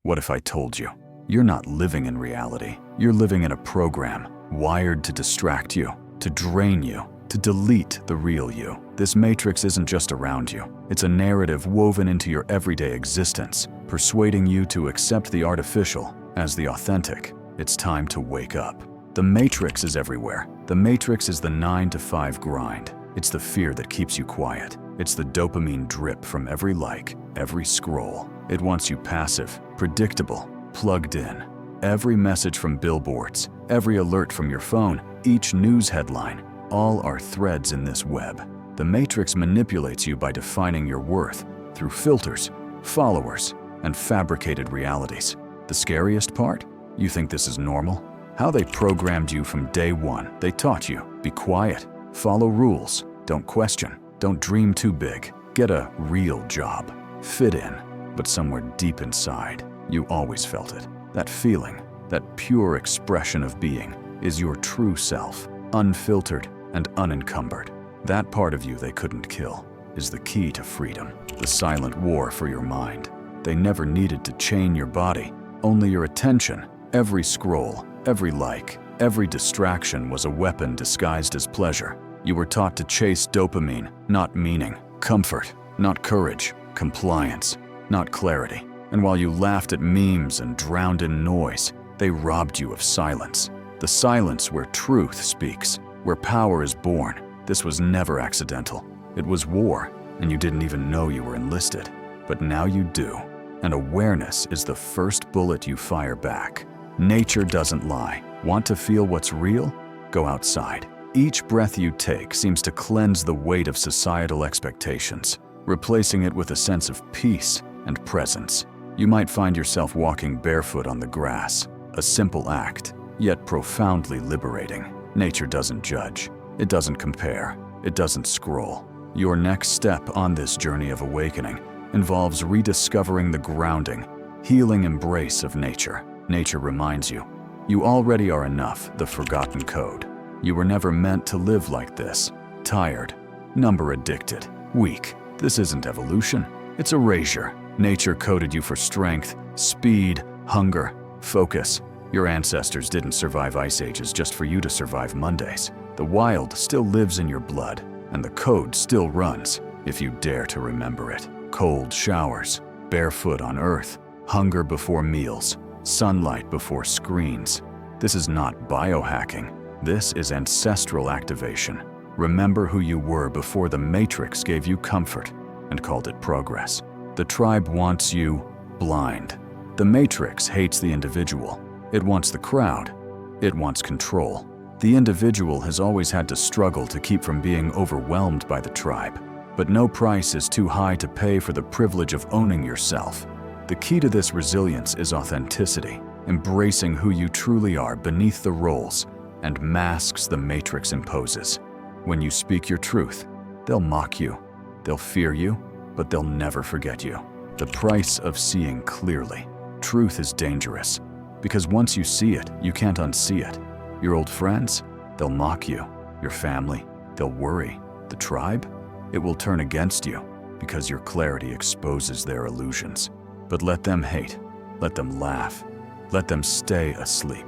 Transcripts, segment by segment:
What if I told you? You're not living in reality. You're living in a program wired to distract you, to drain you, to delete the real you. This matrix isn't just around you. It's a narrative woven into your everyday existence, persuading you to accept the artificial as the authentic. It's time to wake up. The matrix is everywhere. The matrix is the 9-to-5 grind. It's the fear that keeps you quiet. It's the dopamine drip from every like, every scroll. It wants you passive, predictable, plugged in. Every message from billboards, every alert from your phone, each news headline, all are threads in this web. The matrix manipulates you by defining your worth through filters, followers, and fabricated realities. The scariest part? You think this is normal? How they programmed you from day one. They taught you, be quiet, follow rules, don't question, don't dream too big, get a real job, fit in. But somewhere deep inside, you always felt it. That feeling, that pure expression of being, is your true self, unfiltered and unencumbered. That part of you they couldn't kill is the key to freedom, the silent war for your mind. They never needed to chain your body, only your attention. Every scroll, every like, every distraction was a weapon disguised as pleasure. You were taught to chase dopamine, not meaning, comfort, not courage, compliance, not clarity. And while you laughed at memes and drowned in noise, they robbed you of silence. The silence where truth speaks, where power is born. This was never accidental. It was war, and you didn't even know you were enlisted. But now you do. And awareness is the first bullet you fire back. Nature doesn't lie. Want to feel what's real? Go outside. Each breath you take seems to cleanse the weight of societal expectations, replacing it with a sense of peace and presence. You might find yourself walking barefoot on the grass, a simple act, yet profoundly liberating. Nature doesn't judge. It doesn't compare. It doesn't scroll. Your next step on this journey of awakening involves rediscovering the grounding, healing embrace of nature. Nature reminds you, you already are enough, the forgotten code. You were never meant to live like this. Tired, number addicted, weak. This isn't evolution, it's erasure. Nature coded you for strength, speed, hunger, focus. Your ancestors didn't survive ice ages just for you to survive Mondays. The wild still lives in your blood, and the code still runs, if you dare to remember it. Cold showers, barefoot on earth, hunger before meals, sunlight before screens. This is not biohacking. This is ancestral activation. Remember who you were before the matrix gave you comfort and called it progress. The tribe wants you blind. The matrix hates the individual. It wants the crowd. It wants control. The individual has always had to struggle to keep from being overwhelmed by the tribe. But no price is too high to pay for the privilege of owning yourself. The key to this resilience is authenticity, embracing who you truly are beneath the roles and masks the matrix imposes. When you speak your truth, they'll mock you, they'll fear you, but they'll never forget you. The price of seeing clearly. Truth is dangerous, because once you see it, you can't unsee it. Your old friends, they'll mock you. Your family, they'll worry. The tribe, it will turn against you, because your clarity exposes their illusions. But let them hate, let them laugh, let them stay asleep.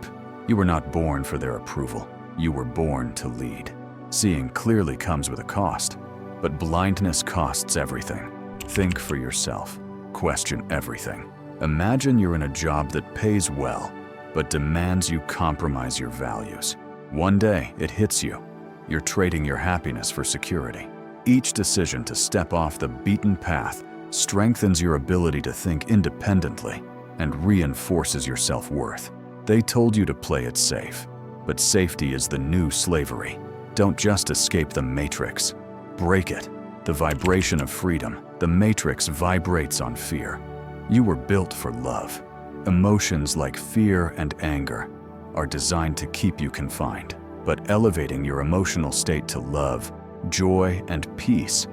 You were not born for their approval. You were born to lead. Seeing clearly comes with a cost, but blindness costs everything. Think for yourself. Question everything. Imagine you're in a job that pays well, but demands you compromise your values. One day, it hits you. You're trading your happiness for security. Each decision to step off the beaten path strengthens your ability to think independently and reinforces your self-worth. They told you to play it safe, but safety is the new slavery. Don't just escape the matrix. Break it. The vibration of freedom. The matrix vibrates on fear. You were built for love. Emotions like fear and anger are designed to keep you confined, but elevating your emotional state to love, joy, and peace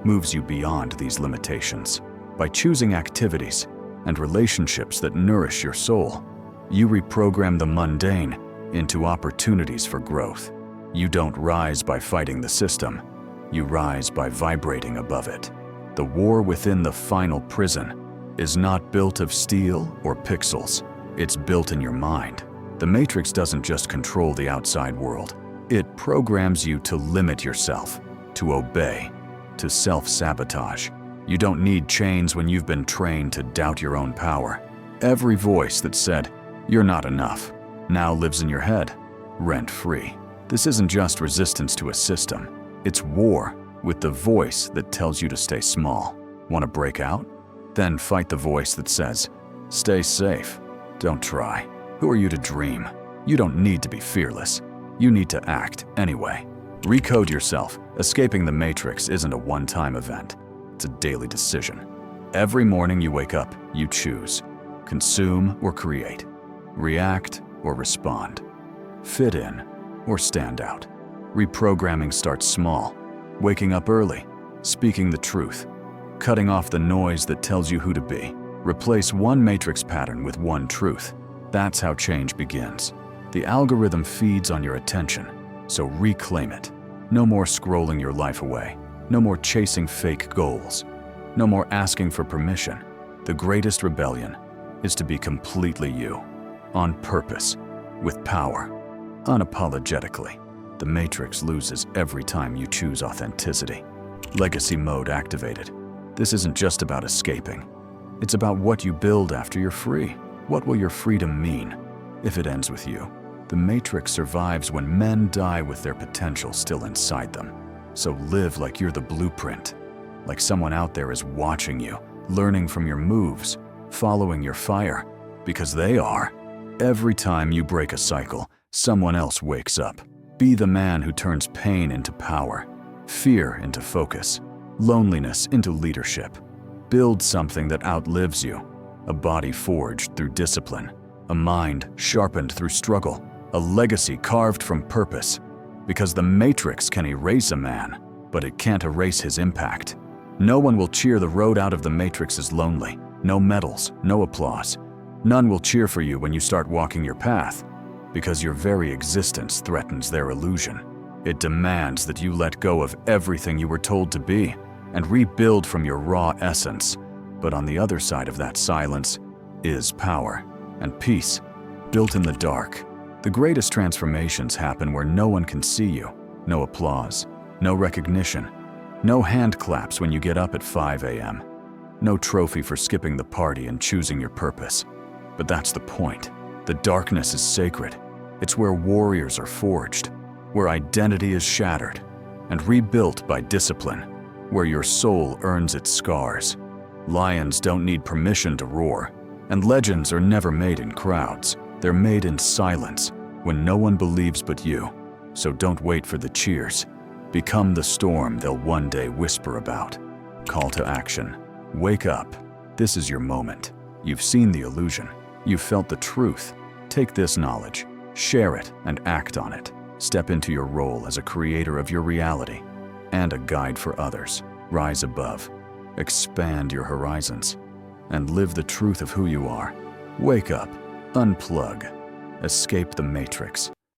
moves you beyond these limitations. By choosing activities and relationships that nourish your soul, you reprogram the mundane into opportunities for growth. You don't rise by fighting the system. You rise by vibrating above it. The war within the final prison is not built of steel or pixels. It's built in your mind. The Matrix doesn't just control the outside world. It programs you to limit yourself, to obey, to self-sabotage. You don't need chains when you've been trained to doubt your own power. Every voice that said, "You're not enough," now lives in your head, rent-free. This isn't just resistance to a system. It's war with the voice that tells you to stay small. Want to break out? Then fight the voice that says, "Stay safe. Don't try." Who are you to dream? You don't need to be fearless. You need to act anyway. Recode yourself. Escaping the Matrix isn't a one-time event. It's a daily decision. Every morning you wake up, you choose. Consume or create. React or respond. Fit in or stand out. Reprogramming starts small. Waking up early. Speaking the truth. Cutting off the noise that tells you who to be. Replace one Matrix pattern with one truth. That's how change begins. The algorithm feeds on your attention, so reclaim it. No more scrolling your life away. No more chasing fake goals. No more asking for permission. The greatest rebellion is to be completely you, on purpose, with power, unapologetically. The Matrix loses every time you choose authenticity. Legacy mode activated. This isn't just about escaping. It's about what you build after you're free. What will your freedom mean if it ends with you? The Matrix survives when men die with their potential still inside them. So live like you're the blueprint, like someone out there is watching you, learning from your moves, following your fire, because they are. Every time you break a cycle, someone else wakes up. Be the man who turns pain into power, fear into focus, loneliness into leadership. Build something that outlives you, a body forged through discipline, a mind sharpened through struggle, a legacy carved from purpose. Because the Matrix can erase a man, but it can't erase his impact. No one will cheer the road out of the Matrix as lonely. No medals, no applause. None will cheer for you when you start walking your path, because your very existence threatens their illusion. It demands that you let go of everything you were told to be and rebuild from your raw essence. But on the other side of that silence is power and peace, built in the dark. The greatest transformations happen where no one can see you. No applause, no recognition, no hand claps when you get up at 5 a.m. No trophy for skipping the party and choosing your purpose. But that's the point. The darkness is sacred. It's where warriors are forged, where identity is shattered and rebuilt by discipline, where your soul earns its scars. Lions don't need permission to roar, and legends are never made in crowds. They're made in silence, when no one believes but you. So don't wait for the cheers. Become the storm they'll one day whisper about. Call to action. Wake up. This is your moment. You've seen the illusion. You've felt the truth. Take this knowledge, share it, and act on it. Step into your role as a creator of your reality and a guide for others. Rise above. Expand your horizons and live the truth of who you are. Wake up. Unplug. Escape the Matrix.